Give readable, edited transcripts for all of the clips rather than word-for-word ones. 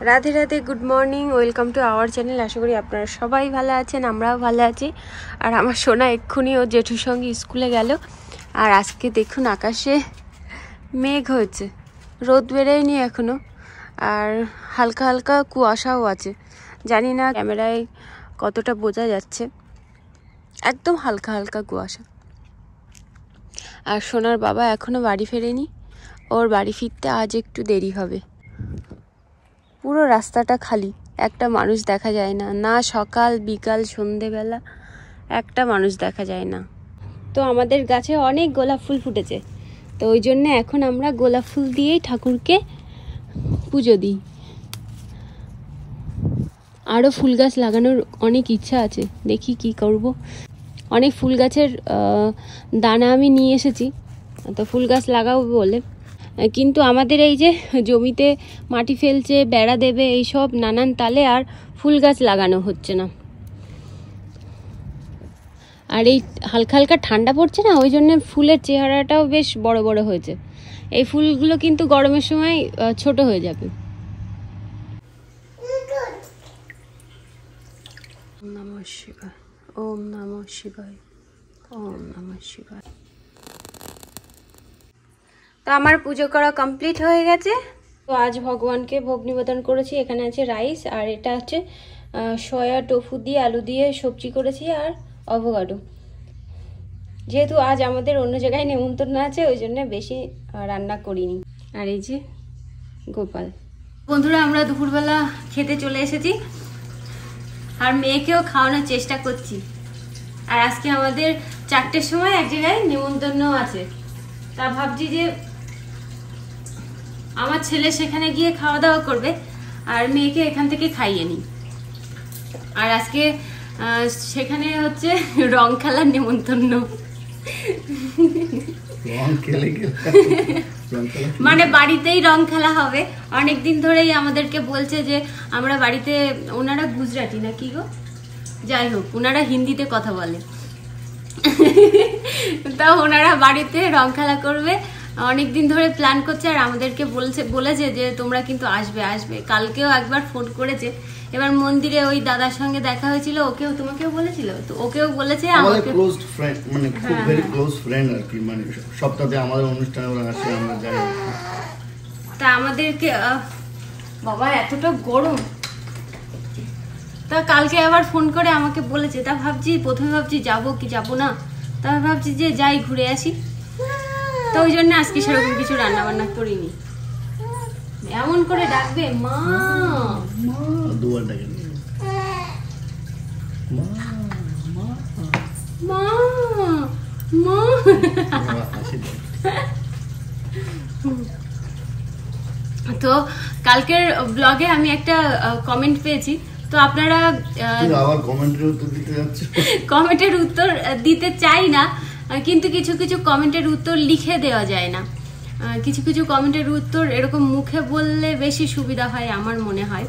Radhe Radhe, good morning, welcome to our channel. আশা করি আপনারা সবাই ভালো আছেন, আমরাও ভালো আছি। আর আমার সোনা এক্ষুনি ওর জেঠুর সঙ্গে স্কুলে গেল। আর আজকে দেখুন আকাশে মেঘ হয়েছে, রোদ বেরোয়নি এখনও, আর হালকা হালকা কুয়াশাও আছে। জানি না ক্যামেরায় কতটা বোঝা যাচ্ছে, একদম হালকা হালকা কুয়াশা। আর সোনার বাবা এখনও বাড়ি ফেরেনি, ওর বাড়ি ফিরতে আজ একটু দেরি হবে। পুরো রাস্তাটা খালি, একটা মানুষ দেখা যায় না, না সকাল বিকাল সন্ধেবেলা একটা মানুষ দেখা যায় না। তো আমাদের গাছে অনেক গোলাপ ফুল ফুটেছে, তো ওই জন্য এখন আমরা গোলাপ ফুল দিয়েই ঠাকুরকে পুজো দিই। আরও ফুল গাছ লাগানোর অনেক ইচ্ছা আছে, দেখি কি করব। অনেক ফুল গাছের দানা আমি নিয়ে এসেছি, তো ফুল গাছ লাগাবো বলে। কিন্তু আমাদের এই যে জমিতে মাটি ফেলছে, বেড়া দেবে, এইসব নানান তালে আর ফুল গাছ লাগানো হচ্ছে না। আর এই হালকা হালকা ঠান্ডা পড়ছে না, ওই জন্য ফুলের চেহারাটাও বেশ বড় বড় হয়েছে। এই ফুলগুলো কিন্তু গরমের সময় ছোট হয়ে যাবে। ওম নমঃ শিবায়, ওম নমঃ শিবায়, ওম নমঃ শিবায়। তো আমার পুজো করা কমপ্লিট হয়ে গেছে। তো আজ ভগবানকে ভোগ নিবেদন করেছি। এখানে আছে রাইস, আর এটা হচ্ছে সয়া টোফু দিয়ে আলু দিয়ে সবজি করেছি, আর অ্যাভোকাডো। যেহেতু আজ আমাদের অন্য জায়গায় নেমন্তন্ন আছে, ওই জন্য বেশি রান্না করিনি। আর এই যে গোপাল। বন্ধুরা, আমরা দুপুরবেলা খেতে চলে এসেছি, আর মেয়েকেও খাওয়ানোর চেষ্টা করছি। আর আজকে আমাদের 4টের সময় এক জায়গায় নেমন্তন্ন আছে, তা ভাবছি যে আমার ছেলে সেখানে গিয়ে খাওয়া দাওয়া করবে, আর মেয়েকে এখান থেকে খাইয়ে নিই। আর আজকে সেখানে হচ্ছে রং খেলার নেমন্তন্ন। মানে বাড়িতেই রং খেলা হবে। অনেকদিন ধরেই আমাদেরকে বলছে যে আমরা বাড়িতে, ওনারা গুজরাটি না কি গো, যাই হোক ওনারা হিন্দিতে কথা বলে, তা ওনারা বাড়িতে রং খেলা করবে। অনেকদিন ধরে প্ল্যান করছে, আর আমাদেরকে বলেছে যে তোমরা কিন্তু আসবে আসবে। কালকেও একবার ফোন করেছে। এবার মন্দিরে ওই দাদার সঙ্গে দেখা হয়েছিল, ওকেও তোমাকেও বলেছিল, তো ওকেও বলেছে আমাদের ক্লোজ ফ্রেন্ড, মানে খুব ভেরি ক্লোজ ফ্রেন্ড আর কি। মানে সপ্তাহে আমাদের অনুষ্ঠানে ওরা আসে, আমরা যাই। তা আমাদেরকে বাবা এতটা গরম, তা কালকে আবার ফোন করে আমাকে বলেছে। তা ভাবছি, প্রথমে ভাবছি যাবো কি যাবো না, তা ভাবছি যে যাই ঘুরে আসি। তো ওই জন্য আজকে সেরকম কিছু রান্না বান্না করিনি। এমন করে ডাকবে মা, দুবার ডাকেন মা মা। তো কালকের ব্লগে আমি একটা কমেন্ট পেয়েছি, তো আপনারা আবার কমেন্টের উত্তর দিতে যাচ্ছে। কমেন্টের উত্তর দিতে চাই না, কিন্তু কিছু কিছু কমেন্টের উত্তর লিখে দেওয়া যায় না। কিছু কিছু কমেন্টের উত্তর এরকম মুখে বললে বেশি সুবিধা হয় আমার মনে হয়।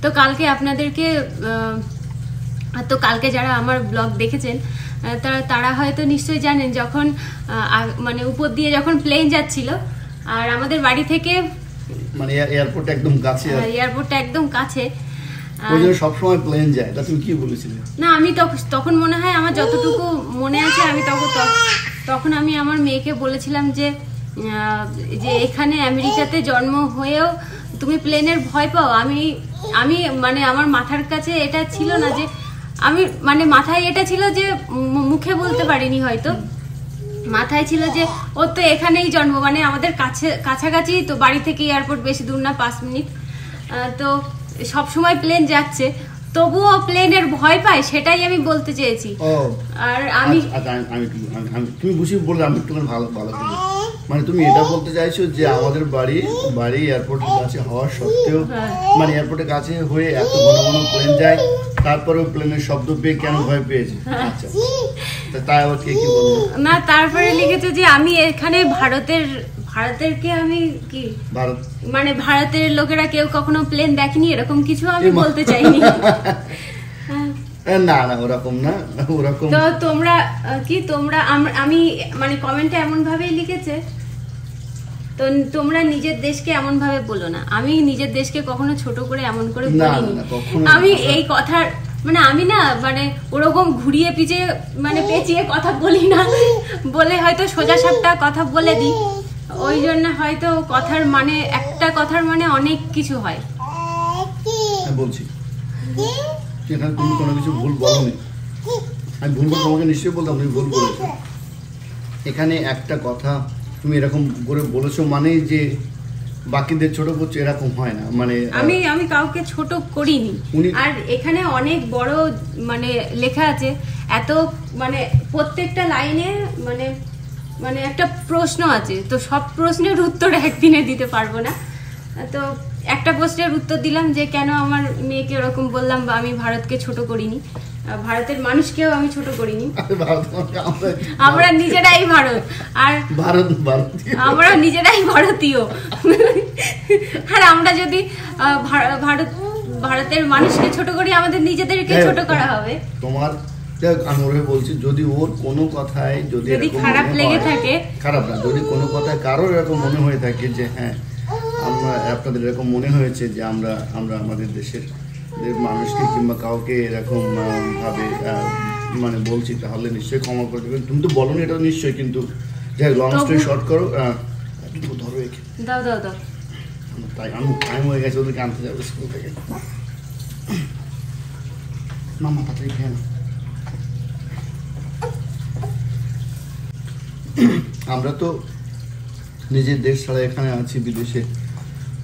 তো কালকে আপনাদেরকে, তো কালকে যারা আমার ব্লগ দেখেছেন তারা হয়তো নিশ্চয়ই জানেন, যখন মানে উপর দিয়ে যখন প্লেন যাচ্ছিল, আর আমাদের বাড়ি থেকে মানে এয়ারপোর্ট একদম কাছে, এয়ারপোর্টটা একদম কাছে, সব সময় প্লেন যায়। তা তুমি কি বলেছিলে? না, আমি তখন মনে হয় আমার যতটুকু মনে আছে, আমি তখন আমি আমার মেয়েকে বলেছিলাম যে এখানে আমেরিকাতে জন্ম হয়েও তুমি প্লেনের ভয় পাও। আমি মানে আমার মাথার কাছে এটা ছিল না, যে আমি মানে মাথায় এটা ছিল যে মুখে বলতে পারিনি, হয়তো মাথায় ছিল যে ওর তো এখানেই জন্ম, মানে আমাদের কাছাকাছি তো, বাড়ি থেকে এয়ারপোর্ট বেশি দূর না, 5 মিনিট। তো সব সময় প্লেন যাচ্ছে, তবুও প্লেনের ভয় পায়, সেটাই আমি বলতে চেয়েছি। আর আমি তুমি বুঝিয়ে বললে আমি একটু ভালো মানে তুমি এটা বলতে চাইছো যে আমাদের বাড়ি এয়ারপোর্টের কাছে হওয়া সত্ত্বেও, মানে এয়ারপোর্টের কাছে হয়ে এত ঘন ঘন প্লেন যায়, তারপরেও প্লেনের শব্দ পেয়ে কেন ভয় পেয়েছে? আচ্ছা, তাই আবার কে কি বলবো না। তারপরে লিখেছে যে আমি এখানে ভারতের কে আমি কি মানে ভারতের লোকেরা কেউ কখনো প্লেন দেখেনি, এরকম কিছু আমি বলতে চাইনি। না না, ওরকম না, ওরকম। তো তোমরা আমি মানে কমেন্টে এমন ভাবেই লিখেছে তো তোমরা নিজের দেশকে এমন ভাবে বলো না। আমি নিজের দেশকে কখনো ছোট করে এমন করে বলিনি। আমি এই কথার মানে আমি না মানে ওরকম ঘুরিয়ে পিছিয়ে মানে পেঁচিয়ে কথা বলি না, বলে হয়তো সোজা সাপটা কথা বলে দিই। ওই জন্য হয়তো কথার মানে একটা কথার মানে অনেক কিছু হয়। বলছি এখানে তুমি কোনো কিছু ভুল বলোনি, আমি ভুল বলতে তোমাকে নিশ্চয়ই বলতাম তুমি ভুল বলেছো। এখানে একটা কথা তুমি এরকম করে বলেছো মানে যে বাকিদের ছোট করছো এরকম হয় না। মানে আমি কাউকে ছোট করিনি। আর এখানে অনেক বড় মানে লেখা আছে, এত মানে প্রত্যেকটা লাইনে মানে মানে একটা প্রশ্ন আছে। তো সব প্রশ্নের উত্তর একদিনে দিতে পারবো না। তো একটা প্রশ্নের উত্তর দিলাম যে কেন আমার মেয়েকে এরকম বললাম, বা আমি ভারতকে ছোট করিনি, ভারতের মানুষকেও আমি ছোট করিনি। আমরা নিজেরাই ভারত, আর আমরা নিজেরাই ভারতীয়। আর আমরা যদি ভারতের মানুষকে ছোট করি, আমাদের নিজেদেরকে ছোট করা হবে। তোমার আমি ওরে বলছি, যদি ওর কোনো কথায় যদি খারাপ লেগে থাকে, খারাপ না, যদি কোনো কথায় কারোর এরকম মনে হয়ে থাকে যে হ্যাঁ আমরা আপনাদের এরকম মনে হয়েছে যে আমরা আমাদের দেশের মানুষকে কিংবা কাউকে এরকম ভাবে মানে বলছি, তাহলে নিশ্চয়ই ক্ষমা করে দেবেন। তুমি তো বলোনি এটা নিশ্চয়ই, কিন্তু যাই লং স্টোরি শর্ট করো, ধরো একে দাও দাও দাও। তাই আমি টাইম হয়ে গেছে, ওদেরকে আনতে যাবো স্কুল থেকে। মামা তাড়াতাড়ি খেয়ে না। আমরা তো নিজের দেশ ছাড়া এখানে আছি বিদেশে,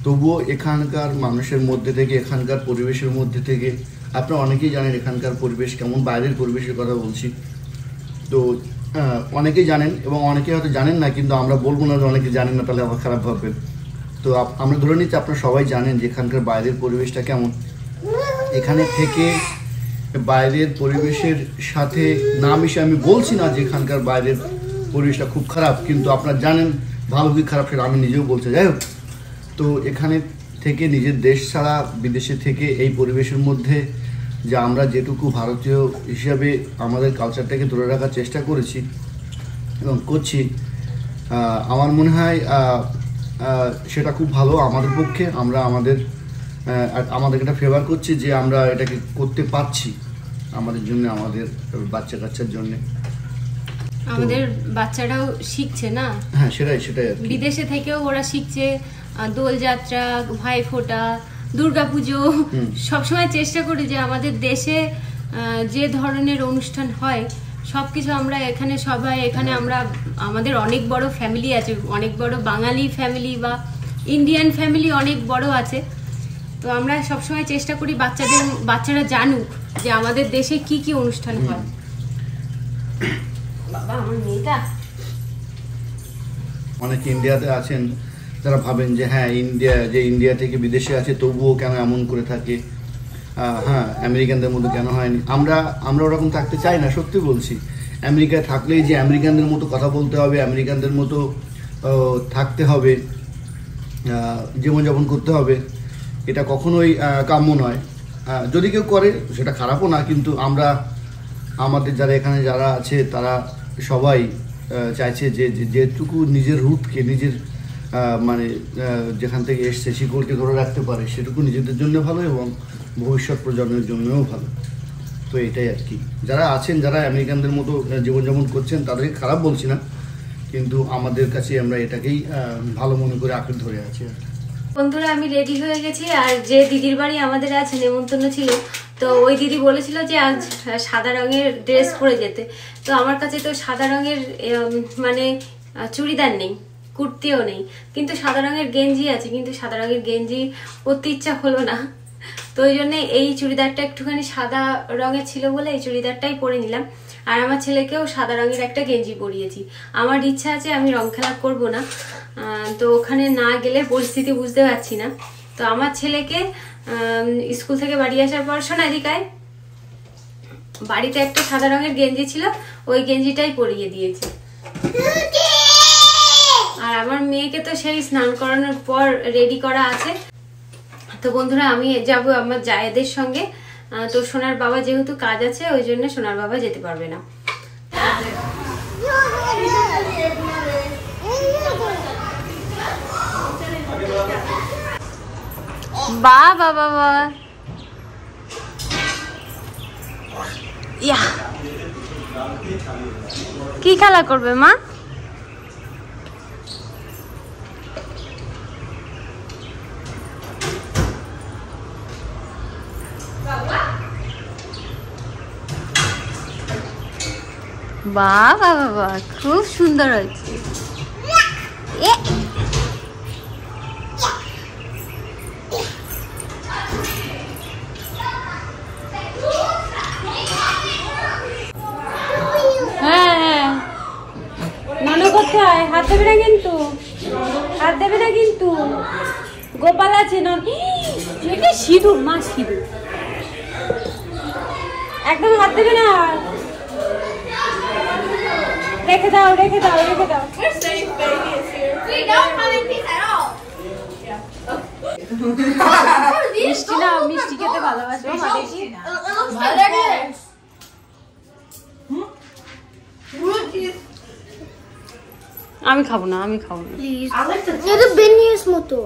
তবুও এখানকার মানুষের মধ্যে থেকে, এখানকার পরিবেশের মধ্যে থেকে আপনারা অনেকেই জানেন এখানকার পরিবেশ কেমন। বাইরের পরিবেশের কথা বলছি, তো অনেকেই জানেন এবং অনেকে হয়তো জানেন না, কিন্তু আমরা বলবো না যে অনেকে জানেন না, তাহলে আবার খারাপ ভাববেন। তো আমরা ধরে নিচ্ছি আপনারা সবাই জানেন যে এখানকার বাইরের পরিবেশটা কেমন। এখানে থেকে বাইরের পরিবেশের সাথে না মিশে আমি বলছি না যে এখানকার বাইরের পরিবেশটা খুব খারাপ, কিন্তু আপনারা জানেন ভালো কি খারাপ সেটা আমি নিজেও বলছি। যাই হোক, তো এখানে থেকে নিজের দেশ ছাড়া বিদেশে থেকে এই পরিবেশের মধ্যে যে আমরা যেটুকু ভারতীয় হিসাবে আমাদের কালচারটাকে ধরে রাখার চেষ্টা করেছি এবং করছি, আমার মনে হয় সেটা খুব ভালো আমাদের পক্ষে। আমরা আমাদেরকে এটা ফেভার করছি যে আমরা এটাকে করতে পারছি আমাদের জন্য, আমাদের বাচ্চা কাচ্চার জন্য। আমাদের বাচ্চারাও শিখছে না। হ্যাঁ, সেটাই বিদেশে থেকেও ওরা শিখছে। দোলযাত্রা, ভাইফোঁটা, দুর্গাপুজো, সবসময় চেষ্টা করি যে আমাদের দেশে যে ধরনের অনুষ্ঠান হয় সবকিছু আমরা এখানে সবাই এখানে আমরা আমাদের অনেক বড় ফ্যামিলি আছে, অনেক বড় বাঙালি ফ্যামিলি বা ইন্ডিয়ান ফ্যামিলি অনেক বড় আছে। তো আমরা সবসময় চেষ্টা করি বাচ্চারা জানুক যে আমাদের দেশে কি কি অনুষ্ঠান হয়। বাবা আমার মেয়েটা, অনেকে ইন্ডিয়াতে আছেন যারা ভাবেন যে হ্যাঁ ইন্ডিয়া থেকে বিদেশে আছে তবুও কেন এমন করে থাকে, হ্যাঁ আমেরিকানদের মতো কেন হয়নি। আমরা ওরকম থাকতে চাই না, সত্যি বলছি। আমেরিকায় থাকলেই যে আমেরিকানদের মতো কথা বলতে হবে, আমেরিকানদের মতো থাকতে হবে, জীবনযাপন করতে হবে, এটা কখনোই কাম্য নয়। যদি কেউ করে সেটা খারাপও না, কিন্তু আমাদের এখানে যারা আছে তারা সবাই চাইছে যে যেটুকু নিজের রুটকে, নিজের মানে যেখান থেকে এসছে শিকড়কে ধরে রাখতে পারে, সেটুকু নিজেদের জন্য ভালো এবং ভবিষ্যৎ প্রজন্মের জন্যও ভালো। তো এটাই আর কি। যারা আছেন, যারা আমেরিকানদের মতো জীবনযাপন করছেন, তাদেরকে খারাপ বলছি না, কিন্তু আমাদের কাছে আমরা এটাকেই ভালো মনে করে আঁকড়ে ধরে আছি। বন্ধুরা, আমি রেডি হয়ে গেছি। আর যে দিদির বাড়ি আমাদের আছে নেমন্তন্ন ছিল, তো ওই দিদি বলেছিল যে আজ সাদা রঙের ড্রেস পরে যেতে। তো আমার কাছে তো সাদা রঙের মানে চুড়িদার নেই, কুর্তিও নেই, কিন্তু সাদা রঙের গেঞ্জি আছে, কিন্তু সাদা রঙের গেঞ্জি পরতে ইচ্ছা হলো না। তো ওই জন্য এই চুড়িদারটা একটুখানি সাদা রঙের ছিল বলে এই চুড়িদারটাই পরে নিলাম। আর আমার ছেলেকেও সাদা রঙের একটা গেঞ্জি পরিয়েছি। আমার ইচ্ছা আছে আমি রং খেলা করবো না, তো ওখানে না গেলে পরিস্থিতি বুঝতে পারছি না। তো আমার ছেলেকে স্কুল থেকে বাড়ি আসার পর, শোনা এদিকায়, বাড়িতে একটা সাদা রঙের গেঞ্জি ছিল, ওই গেঞ্জিটাই পরিয়ে দিয়েছি। আর আমার মেয়েকে তো সেই স্নান করানোর পর রেডি করা আছে। তো বন্ধুরা, আমি যাব আমার জায়েদের সঙ্গে। তো সোনার বাবা যেহেতু কাজ আছে, ওই জন্য সোনার বাবা যেতে পারবে না। বাহ বাবা বাবা, ইয়া কি খেলা করবে মা? বাহ বাবা বাহ, খুব সুন্দর হয়েছে। হ্যাঁ হ্যাঁ, নানু কোথায়? হাত দেবে না কিন্তু, হাত দেবে না কিন্তু। গোপাল আছে না, এটা সিঁদুর মা, সিঁদুর একদম হাত দেবে না। রেখে দাও রেখে দাও রেখে দাও। মিষ্টি না, মিষ্টি খেতে ভালোবাসে। আমি খাবো না, আমি খাবো না। এটা বেনিয়াস মতো।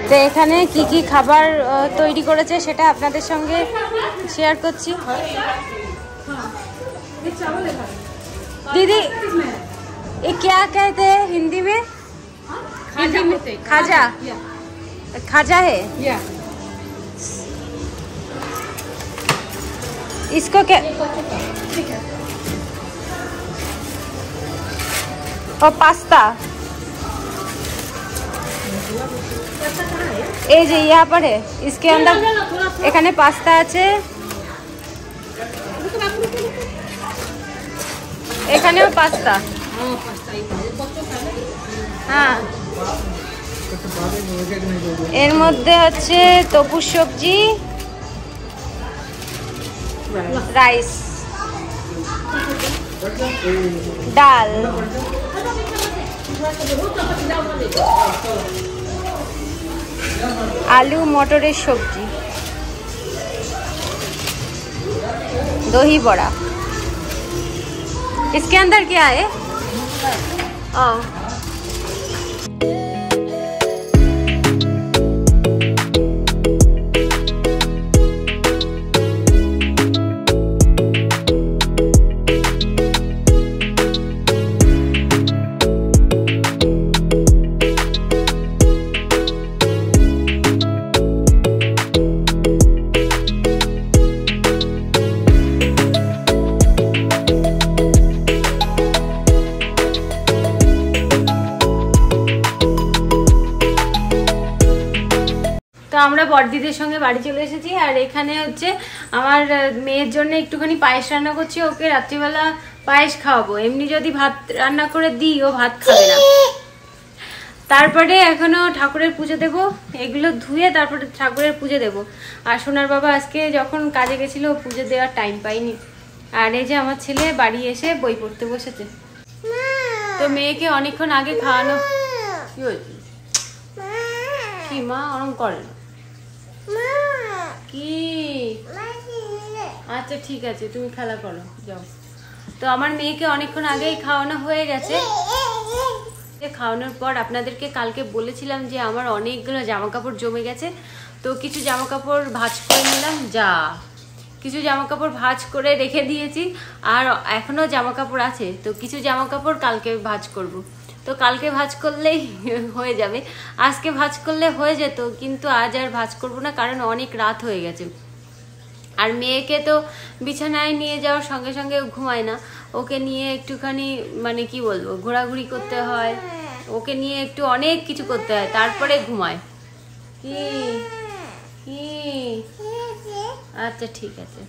তো এখানে কি কি খাবার তৈরি করেছে সেটা আপনাদের সঙ্গে শেয়ার করছি। दीदी ये क्या कहते हैं हिंदी में? खाजा। खाजा है इसको क्या? और पास्ता ये जो यहाँ पर है इसके अंदर এখানে পাস্তা আছে, এখানেও পাস্তা। হ্যাঁ এর মধ্যে হচ্ছে তপুর সবজি, রাইস, ডাল, आलू मटरेर सब्जी, दही बड़ा। इसके अंदर क्या है? তো আমরা বড়দিদের সঙ্গে বাড়ি চলে এসেছি। আর এখানে হচ্ছে আমার মেয়ের জন্য একটুখানি পায়েস রান্না করছি। ওকে রাত্রিবেলা পায়েস খাওয়াবো। এমনি যদি ভাত রান্না করে দিই ও ভাত খাবে না। তারপরে এখনো ঠাকুরের পুজো দেব, এগুলো ধুয়ে তারপরে ঠাকুরের পুজো দেব। আর সোনার বাবা আজকে যখন কাজে গেছিল পুজো দেওয়ার টাইম পাইনি। আর এই যে আমার ছেলে বাড়ি এসে বই পড়তে বসেছে। তো মেয়েকে অনেকক্ষণ আগে খাওয়ানো। কি হয়েছে? কি মা ওরম করে না? কি? আচ্ছা ঠিক আছে, তুমি খেলা করো, যাও। তো আমার মেয়েকে অনেকক্ষণ আগেই খাওয়ানো হয়ে গেছে। খাওয়ানোর পর আপনাদেরকে কালকে বলেছিলাম যে আমার অনেকগুলো জামা কাপড় জমে গেছে। তো কিছু জামা কাপড় ভাঁজ করে নিলাম, কিছু জামা কাপড় ভাঁজ করে রেখে দিয়েছি। আর এখনো জামা কাপড় আছে, তো কিছু জামা কাপড় কালকে ভাঁজ করব। তো কালকে ভাঁজ করলেই হয়ে যাবে। আজকে ভাঁজ করলে হয়ে যেত, কিন্তু আজ আর ভাঁজ করব না, কারণ অনেক রাত হয়ে গেছে। আর মেয়েকে তো বিছানায় নিয়ে যাওয়ার সঙ্গে সঙ্গে ঘুমায় না। ওকে নিয়ে একটুখানি মানে কি বলবো, ঘোরাঘুরি করতে হয়, ওকে নিয়ে একটু অনেক কিছু করতে হয়, তারপরে ঘুমায়। কি কি? আচ্ছা ঠিক আছে,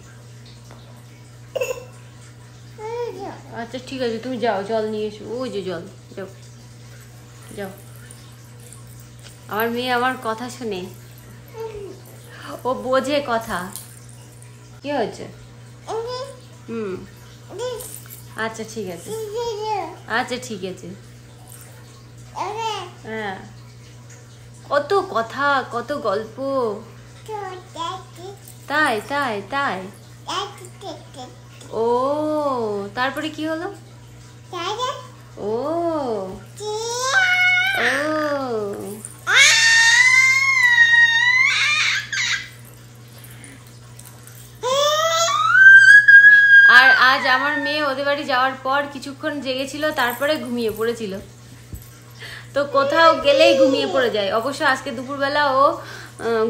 আচ্ছা ঠিক আছে, তুমি যাও জল নিয়ে এসো। ওই যে জল, যাও যাও। আমার মেয়ে আমার কথা শুনে, ও বোঝে কথা। কি হয়েছে? আচ্ছা ঠিক আছে, আচ্ছা ঠিক আছে। হ্যাঁ, কত কথা, কত গল্প। তাই তাই তাই। ও তারপরে কি হলো? ও ও আর আজ আমার মেয়ে ওদের বাড়ি যাওয়ার পর কিছুক্ষণ জেগেছিল, তারপরে ঘুমিয়ে পড়েছিল। তো কোথাও গেলেই ঘুমিয়ে পড়ে যায়। অবশ্য আজকে দুপুরবেলা ও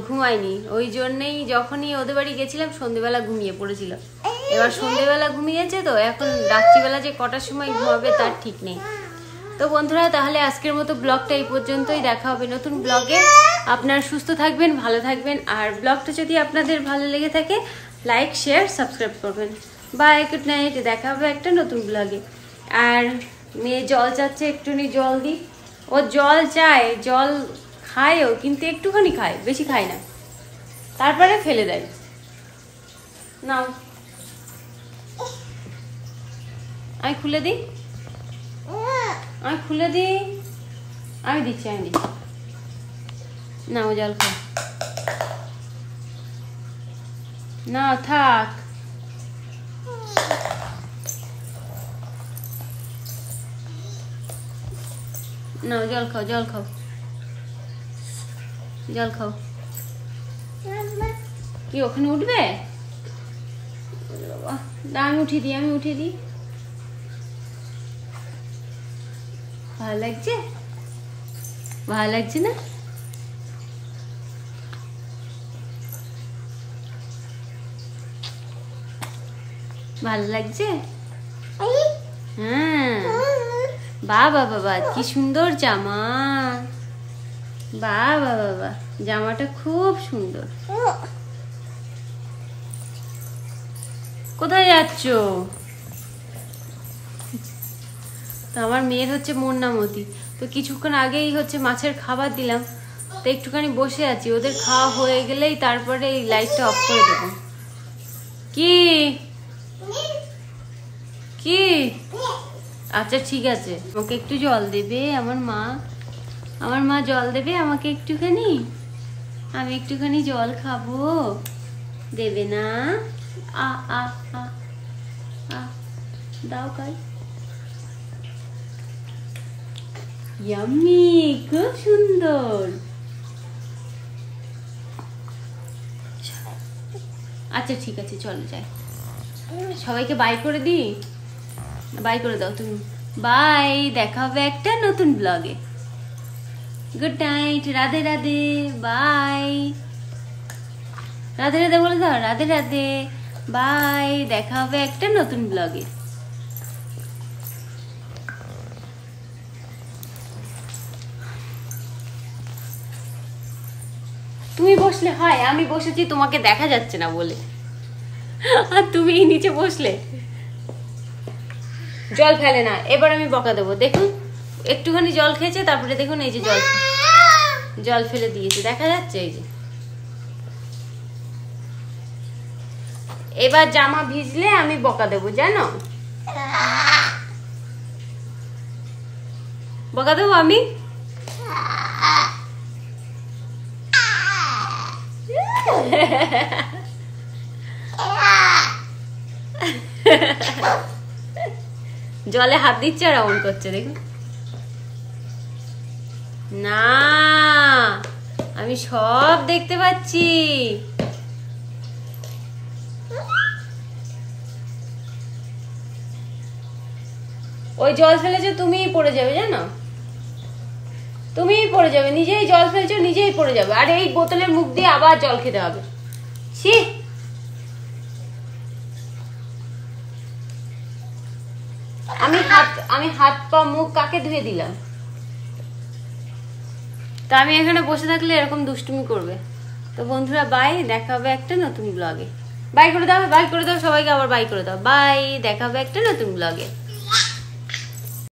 ঘুমায়নি, ওই জন্যই যখনই ওদের বাড়ি গেছিলাম সন্ধেবেলা ঘুমিয়ে পড়েছিল। এবার সন্ধেবেলা ঘুমিয়েছে, তো এখন রাত্রিবেলা যে কটার সময় ঘুমাবে তার ঠিক নেই। তো বন্ধুরা, তাহলে আজকের মতো ব্লগটা এই পর্যন্তই। দেখা হবে নতুন ব্লগে। আপনারা সুস্থ থাকবেন, ভালো থাকবেন। আর ব্লগটা যদি আপনাদের ভালো লেগে থাকে, লাইক শেয়ার সাবস্ক্রাইব করবেন। Bye, good night. দেখা হবে একটা নতুন ব্লগে। আর মেয়ে জল চাচ্ছে, একটুখানি জল দিই। ও জল চায়, জল খায়ও, কিন্তু একটুখানি খায়, বেশি খায় না, তারপরে ফেলে দেয়। নাও, আমি খুলে দিই, আমি খুলে দিই, আমি দিচ্ছি, আমি দিচ্ছি। নাও জল খাও, না থাক। নাও জল খাও, জল খাও, জল খাও। কি ওখানে উঠবে? আমি উঠিয়ে দিই, আমি উঠিয়ে দিই। ভালো লাগছে? ভালো লাগছে না? ভালো লাগছে? হ্যাঁ, বাবা বাবা কি সুন্দর জামা। বাবা বাবা, জামাটা খুব সুন্দর। কোথায় যাচ্ছ? তো আমার মেয়ের হচ্ছে মুন্নামতি। তো কিছুক্ষণ আগেই হচ্ছে মাছের খাবার দিলাম, তো একটুখানি বসে আছি। ওদের খাওয়া হয়ে গেলেই তারপরে এই লাইটটা অফ করে দেবো। কি কি আচ্ছা ঠিক আছে, আমাকে একটু জল দেবে আমার মা জল দেবে আমাকে একটুখানি, আমি একটুখানি জল খাবো, দেবে না? আ আ আ আ দাও কাই। ইয়াম্মি, খুব সুন্দর। আচ্ছা ঠিক আছে, চলো যাই। সবাইকে বাই করে দিই, বাই করে দাও তুমি। বাই, দেখা হবে একটা নতুন ব্লগে। Good night, Radhe Radhe, bye. Radhe Radhe বলে দাও, রাধে রাধে, বাই, দেখা হবে একটা নতুন ব্লগে। তুমি বসলে হয়, আমি বসেছি তোমাকে দেখা যাচ্ছে না বলে, আর তুমি নিচে বসলে। জল ফেলে না, এবার আমি বকা দেবো। দেখুন একটুখানি জল খেয়েছে, তারপরে দেখুন এই যে জল ফেলে দিয়েছে, দেখা যাচ্ছে এই যে। এবার জামা ভিজলে আমি বকা দেবো, জানো? বকা দেবো আমি। জলে হাত দিচ্ছে আর অমন করছে, দেখুন। না, আমি সব দেখতে পাচ্ছি। ওই জল ফেলেছো, তুমিই পড়ে যাবে, জানো? তুমিই পড়ে যাবে, নিজেই জল ফেলছো, নিজেই পড়ে যাবে। আর এই বোতলের মুখ দিয়ে আবার জল খেতে হবে। ছি, আমি হাত পা মুখ কাকে ধুয়ে দিলাম? তা আমি এখানে বসে থাকলে এরকম দুষ্টুমি করবে। তো বন্ধুরা বাই, দেখা হবে একটা নতুন ব্লগে। বাই করে দাও, বাই করে দাও সবাইকে, আবার বাই করে দাও। বাই, দেখা হবে একটা নতুন ব্লগে।